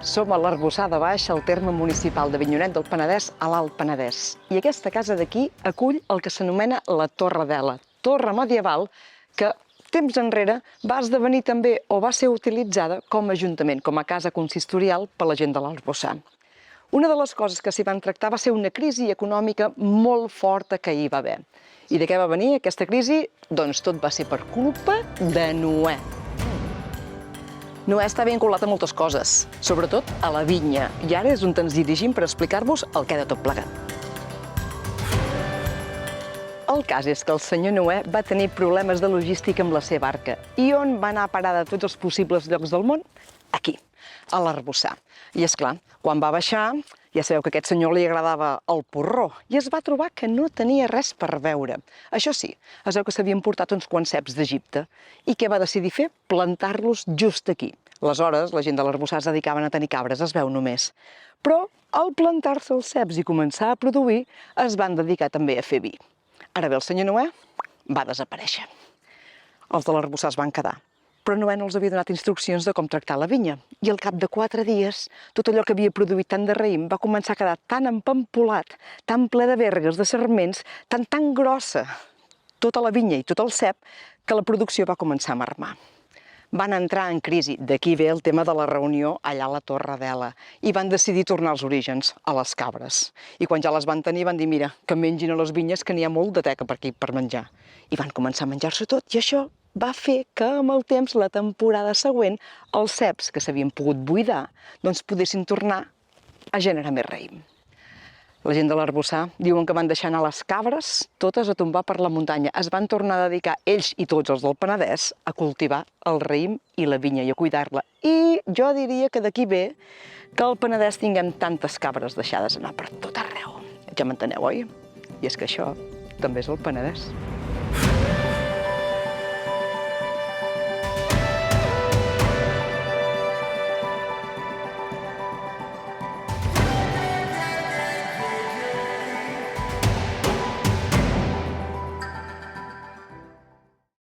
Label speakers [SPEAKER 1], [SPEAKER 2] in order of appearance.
[SPEAKER 1] Som a l'Arboçar de Baix, al terme municipal d'Avinyonet del Penedès, a l'Alt Penedès. I aquesta casa d'aquí acull el que s'anomena la Torre d'Ela, torre medieval que temps enrere va esdevenir també o va ser utilitzada com a ajuntament, com a casa consistorial per la gent de l'Arboçar. Una de les coses que s'hi van tractar va ser una crisi econòmica molt forta que hi va haver. I de què va venir aquesta crisi? Doncs tot va ser per culpa de Noè. Noè està vinculat a moltes coses, sobretot a la vinya, i ara és on ens dirigim per explicar-vos el que de tot plegat. El cas és que el senyor Noè va tenir problemes de logística amb la seva barca. I on va anar a parar de tots els possibles llocs del món? Aquí, a l'Arboçar. I és clar, quan va baixar, ja sabeu que a aquest senyor li agradava el porró i es va trobar que no tenia res per beure. Això sí, es veu que s'havien portat uns quants ceps d'Egipte. I què va decidir fer? Plantar-los just aquí. Aleshores, la gent de l'Arboçar es dedicaven a tenir cabres, es veu només. Però, al plantar-se els ceps i començar a produir, es van dedicar també a fer vi. Ara bé, el senyor Noè va desaparèixer. Els de l'Arboçar es van quedar. Però Noè no els havia donat instruccions de com tractar la vinya. I al cap de 4 dies, tot allò que havia produït tant de raïm va començar a quedar tan empampolat, tan ple de vergues, de sarments, tan grossa, tota la vinya i tot el cep, que la producció va començar a marmar. Van entrar en crisi, d'aquí ve el tema de la reunió allà a la Torre d'Ela, i van decidir tornar als orígens, a les cabres. I quan ja les van tenir van dir, mira, que mengin a les vinyes, que n'hi ha molt de teca per aquí per menjar. I van començar a menjar-se tot, i això va fer que amb el temps, la temporada següent, els ceps que s'havien pogut buidar, doncs poguessin tornar a generar més raïm. La gent de l'Arboçar diuen que van deixar anar les cabres totes a tombar per la muntanya. Es van tornar a dedicar, ells i tots els del Penedès, a cultivar el raïm i la vinya i a cuidar-la. I jo diria que d'aquí ve que al Penedès tinguem tantes cabres deixades anar per tot arreu. Ja m'enteneu, oi? I és que això també és el Penedès.